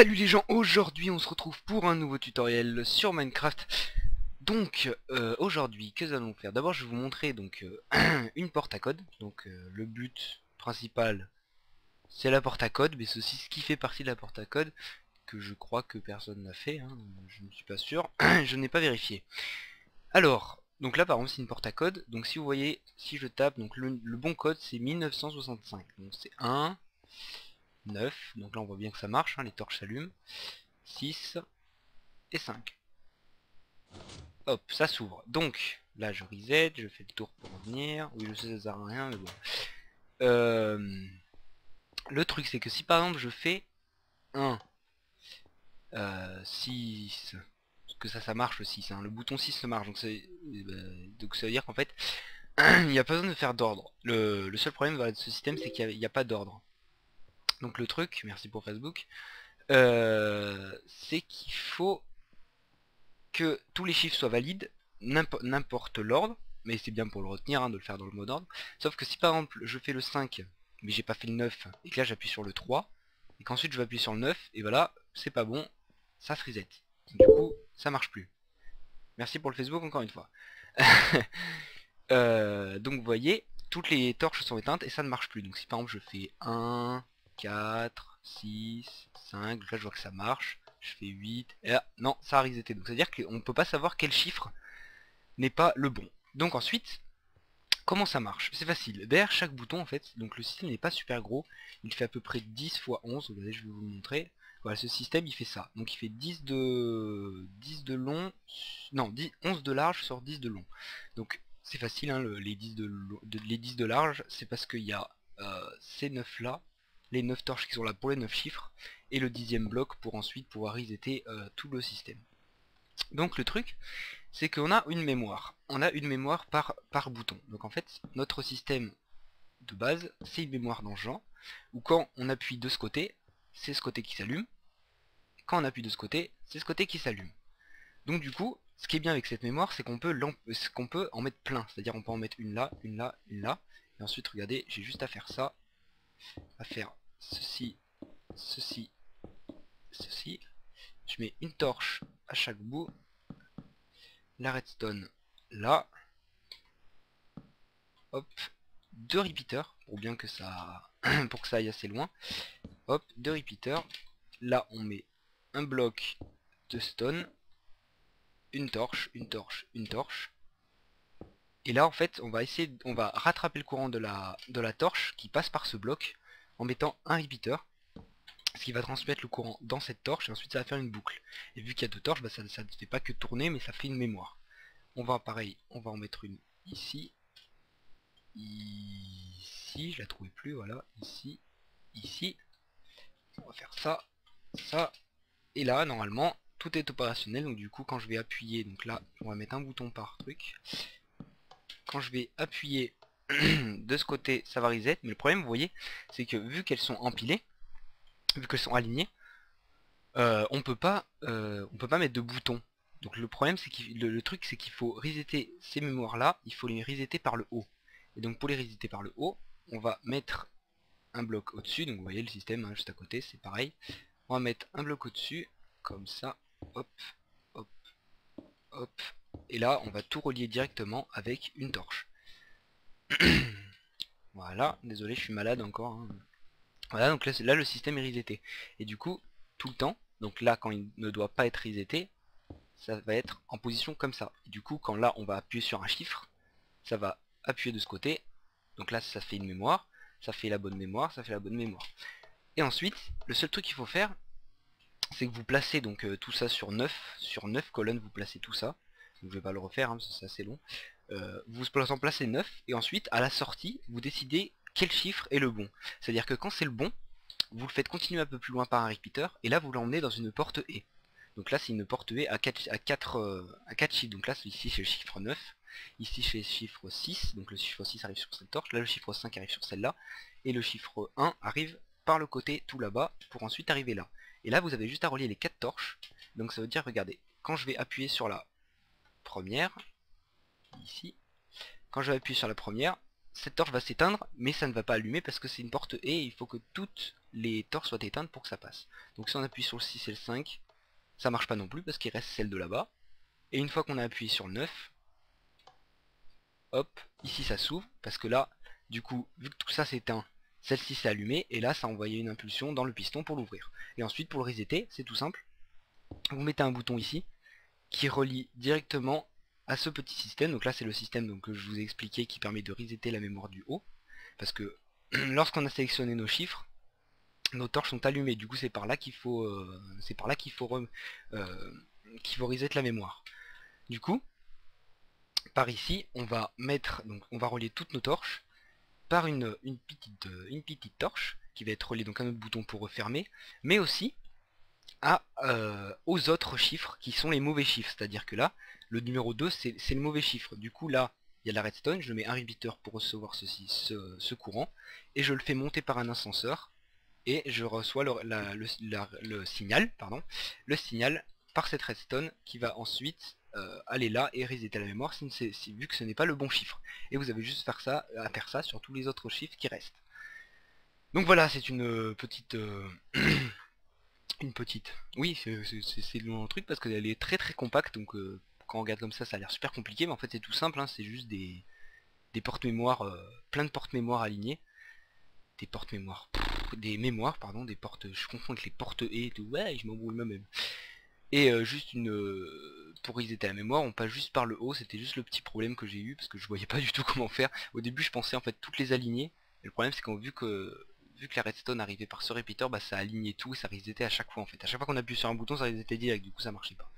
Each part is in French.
Salut les gens, aujourd'hui on se retrouve pour un nouveau tutoriel sur Minecraft. Donc aujourd'hui, que nous allons faire? D'abord je vais vous montrer donc une porte à code. Donc le but principal c'est la porte à code, mais c'est aussi ce qui fait partie de la porte à code, que je crois que personne n'a fait, hein. Je ne suis pas sûr, je n'ai pas vérifié. Alors, donc là par exemple c'est une porte à code, donc si vous voyez, si je tape, donc le bon code c'est 1965, donc c'est 1, 9, donc là on voit bien que ça marche, hein, les torches s'allument, 6 et 5. Hop, ça s'ouvre. Donc, là je reset, je fais le tour pour revenir. Oui, je sais, ça sert à rien, mais bon. Le truc, c'est que si par exemple je fais 1, 6, parce que ça marche le 6, hein, le bouton 6 ça marche, donc ça veut dire qu'en fait, il n'y a pas besoin de faire d'ordre. Le seul problème de ce système, c'est qu'il n'y a pas d'ordre. Donc le truc, merci pour Facebook, c'est qu'il faut que tous les chiffres soient valides, n'importe l'ordre, mais c'est bien pour le retenir, hein, de le faire dans le mode ordre. Sauf que si par exemple je fais le 5, mais j'ai pas fait le 9, et que là j'appuie sur le 3, et qu'ensuite je vais appuyer sur le 9, et voilà, c'est pas bon, ça se reset. Du coup, ça marche plus. Merci pour le Facebook encore une fois. Donc vous voyez, toutes les torches sont éteintes et ça ne marche plus. Donc si par exemple je fais 1, 4, 6, 5, là je vois que ça marche. Je fais 8, et là, non, ça a reseté. Donc c'est à dire qu'on ne peut pas savoir quel chiffre n'est pas le bon. Donc ensuite, comment ça marche? C'est facile. Derrière chaque bouton en fait, donc le système n'est pas super gros. Il fait à peu près 10 fois 11, regardez, je vais vous le montrer. Voilà, ce système il fait ça. Donc il fait 10 de long, non, 10, 11 de large sur 10 de long. Donc c'est facile, hein, les 10 les 10 de large, c'est parce qu'il y a ces 9 là, les 9 torches qui sont là pour les 9 chiffres, et le 10e bloc pour ensuite pouvoir resetter tout le système. Donc le truc, c'est qu'on a une mémoire. On a une mémoire par bouton. Donc en fait, notre système de base, c'est une mémoire dans ce genre, où quand on appuie de ce côté, c'est ce côté qui s'allume. Quand on appuie de ce côté, c'est ce côté qui s'allume. Donc du coup, ce qui est bien avec cette mémoire, c'est qu'on peut, en mettre plein. C'est-à-dire on peut en mettre une là, une là, une là. Et ensuite, regardez, j'ai juste à faire ça, à faire ceci, ceci, ceci. Je mets une torche à chaque bout. La redstone là. Hop. 2 repeaters, pour bien que ça pour que ça aille assez loin. Hop, 2 repeaters. Là on met un bloc de stone, une torche, une torche, une torche. Et là en fait on va rattraper le courant de la torche qui passe par ce bloc en mettant un repeater, ce qui va transmettre le courant dans cette torche et ensuite ça va faire une boucle. Et vu qu'il y a 2 torches, ça ne fait pas que tourner mais ça fait une mémoire. On va pareil, on va en mettre une ici. Ici, je la trouvais plus, voilà, ici, ici. On va faire ça, ça, et là, normalement, tout est opérationnel, donc du coup, quand je vais appuyer, donc là, on va mettre un bouton par truc. Quand je vais appuyer de ce côté, ça va reset, mais le problème, vous voyez, c'est que vu qu'elles sont empilées, vu qu'elles sont alignées, on peut pas mettre de boutons. Donc le problème, c'est que le truc, c'est qu'il faut resetter ces mémoires-là, il faut les resetter par le haut. Et donc pour les resetter par le haut, on va mettre un bloc au-dessus, donc vous voyez le système, hein, juste à côté, c'est pareil. On va mettre un bloc au-dessus, comme ça, hop, hop, hop, et là on va tout relier directement avec une torche. Voilà, désolé, je suis malade encore, hein. Voilà, donc là le système est reseté. Et du coup, tout le temps, donc là quand il ne doit pas être reseté, ça va être en position comme ça. Et du coup, quand là on va appuyer sur un chiffre, ça va appuyer de ce côté, donc là ça fait une mémoire, ça fait la bonne mémoire, ça fait la bonne mémoire. Et ensuite, le seul truc qu'il faut faire, c'est que vous placez donc tout ça sur 9 colonnes, vous placez tout ça. Donc je vais pas le refaire, hein, parce que c'est assez long. Vous en placez 9, et ensuite, à la sortie, vous décidez quel chiffre est le bon. C'est-à-dire que quand c'est le bon, vous le faites continuer un peu plus loin par un repeater, et là vous l'emmenez dans une porte E. Donc là c'est une porte E à 4 chiffres, donc là ici c'est le chiffre 9, ici c'est le chiffre 6, donc le chiffre 6 arrive sur cette torche, là le chiffre 5 arrive sur celle-là, et le chiffre 1 arrive par le côté tout là-bas, pour ensuite arriver là. Et là vous avez juste à relier les 4 torches, donc ça veut dire, regardez, quand je vais appuyer sur la première, ici, quand je vais appuyer sur la première, cette torche va s'éteindre, mais ça ne va pas allumer parce que c'est une porte et il faut que toutes les torches soient éteintes pour que ça passe. Donc si on appuie sur le 6 et le 5, ça marche pas non plus parce qu'il reste celle de là-bas. Et une fois qu'on a appuyé sur le 9, hop, ici ça s'ouvre, parce que là, du coup, vu que tout ça s'éteint, celle-ci s'est allumée, et là ça a envoyé une impulsion dans le piston pour l'ouvrir. Et ensuite pour le resetter, c'est tout simple, vous mettez un bouton ici, qui relie directement à ce petit système. Donc là c'est le système donc, que je vous ai expliqué qui permet de resetter la mémoire du haut, parce que lorsqu'on a sélectionné nos chiffres, nos torches sont allumées, du coup c'est par là qu'il faut, qu'il faut reset la mémoire. Du coup, par ici, on va mettre, donc on va relier toutes nos torches par une petite torche qui va être reliée donc à notre bouton pour refermer, mais aussi aux autres chiffres qui sont les mauvais chiffres. C'est-à-dire que là, le numéro 2 c'est le mauvais chiffre. Du coup là, il y a la redstone, je mets un repeater pour recevoir ce courant, et je le fais monter par un ascenseur, et je reçois le signal, le signal par cette redstone qui va ensuite aller là et resetter la mémoire vu que ce n'est pas le bon chiffre. Et vous avez juste à faire ça sur tous les autres chiffres qui restent. Donc voilà, c'est une petite... une petite... Oui, c'est le truc parce qu'elle est très très compacte, donc quand on regarde comme ça a l'air super compliqué, mais en fait c'est tout simple, hein, c'est juste des portes-mémoire, plein de portes-mémoire alignées. Des portes-mémoire, des mémoires, pardon, des portes, je confonds avec les portes et tout, ouais, je m'embrouille moi-même. Et juste pour resetter la mémoire, on passe juste par le haut, c'était juste le petit problème que j'ai eu, parce que je voyais pas du tout comment faire. Au début je pensais en fait toutes les aligner, et le problème c'est qu'on vu que la redstone arrivait par ce repeater, bah ça alignait tout et ça resetait à chaque fois en fait. À chaque fois qu'on appuie sur un bouton ça resetait direct, du coup ça marchait pas.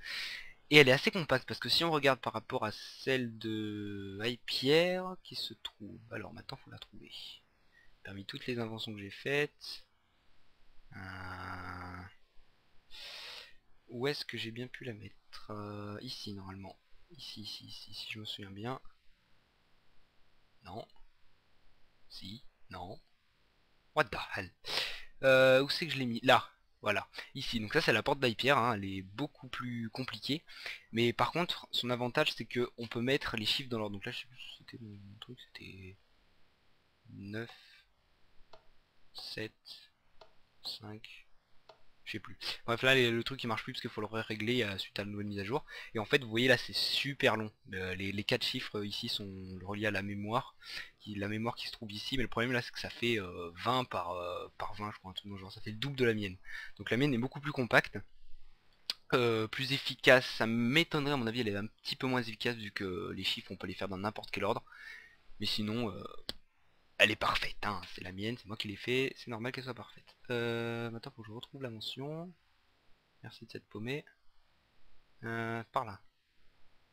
Et elle est assez compacte, parce que si on regarde par rapport à celle de Hypierre qui se trouve, alors maintenant faut la trouver. Parmi toutes les inventions que j'ai faites, où est-ce que j'ai bien pu la mettre? Ici normalement. Ici, si je me souviens bien. Non. Si. Non. What the hell? Où c'est que je l'ai mis? Là. Voilà. Ici. Donc ça c'est la porte d'Hypierre, hein. Elle est beaucoup plus compliquée. Mais par contre, son avantage c'est que on peut mettre les chiffres dans l'ordre. Donc là je sais plus si c'était mon truc, c'était 9, 7, 5... je sais plus. Bref là le truc qui marche plus parce qu'il faut le régler suite à la nouvelle mise à jour. Et en fait vous voyez là c'est super long. Les 4 chiffres ici sont reliés à la mémoire. La mémoire qui se trouve ici, mais le problème là c'est que ça fait 20 par 20 je crois, un truc dans le genre, ça fait le double de la mienne. Donc la mienne est beaucoup plus compacte. Plus efficace, ça m'étonnerait à mon avis elle est un petit peu moins efficace vu que les chiffres on peut les faire dans n'importe quel ordre. Mais sinon elle est parfaite, hein. C'est la mienne, c'est moi qui l'ai fait, c'est normal qu'elle soit parfaite. Maintenant faut que je retrouve la mention. Merci de cette paumée. Par là.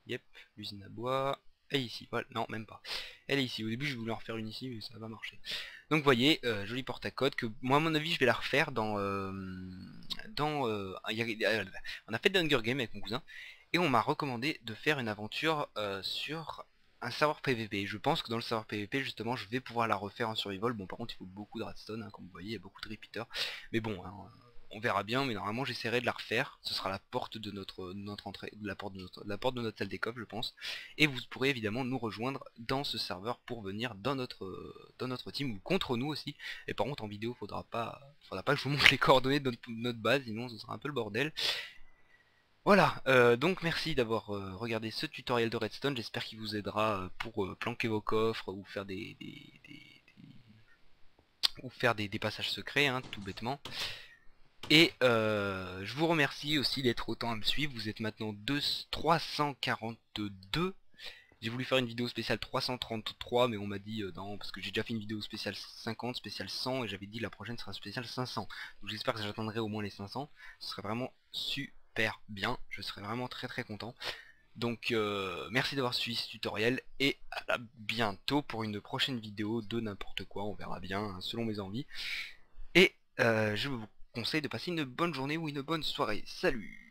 Yep, l'usine à bois. Et ici, voilà, non même pas. Elle est ici, au début je voulais en refaire une ici mais ça va marcher. Donc vous voyez, jolie porte à code que moi à mon avis je vais la refaire dans... on a fait de Hunger Game avec mon cousin et on m'a recommandé de faire une aventure sur un serveur PVP. Je pense que dans le serveur PVP justement je vais pouvoir la refaire en survival. Bon par contre il faut beaucoup de redstone, hein, comme vous voyez il y a beaucoup de repeaters. Mais bon, hein, on verra bien, mais normalement j'essaierai de la refaire. Ce sera la porte de notre entrée, la porte de notre salle des coffres je pense. Et vous pourrez évidemment nous rejoindre dans ce serveur pour venir dans notre team ou contre nous aussi. Et par contre en vidéo faudra pas que je vous montre les coordonnées de notre base, sinon ce sera un peu le bordel. Voilà, donc merci d'avoir regardé ce tutoriel de Redstone, j'espère qu'il vous aidera pour planquer vos coffres ou faire des passages secrets, hein, tout bêtement. Et je vous remercie aussi d'être autant à me suivre, vous êtes maintenant 342. J'ai voulu faire une vidéo spéciale 333 mais on m'a dit non parce que j'ai déjà fait une vidéo spéciale 50, spéciale 100 et j'avais dit la prochaine sera spéciale 500. Donc j'espère que j'atteindrai au moins les 500, ce serait vraiment super bien, je serais vraiment très très content. Donc merci d'avoir suivi ce tutoriel et à bientôt pour une prochaine vidéo de n'importe quoi, on verra bien hein, selon mes envies. Et je vous conseille de passer une bonne journée ou une bonne soirée. Salut!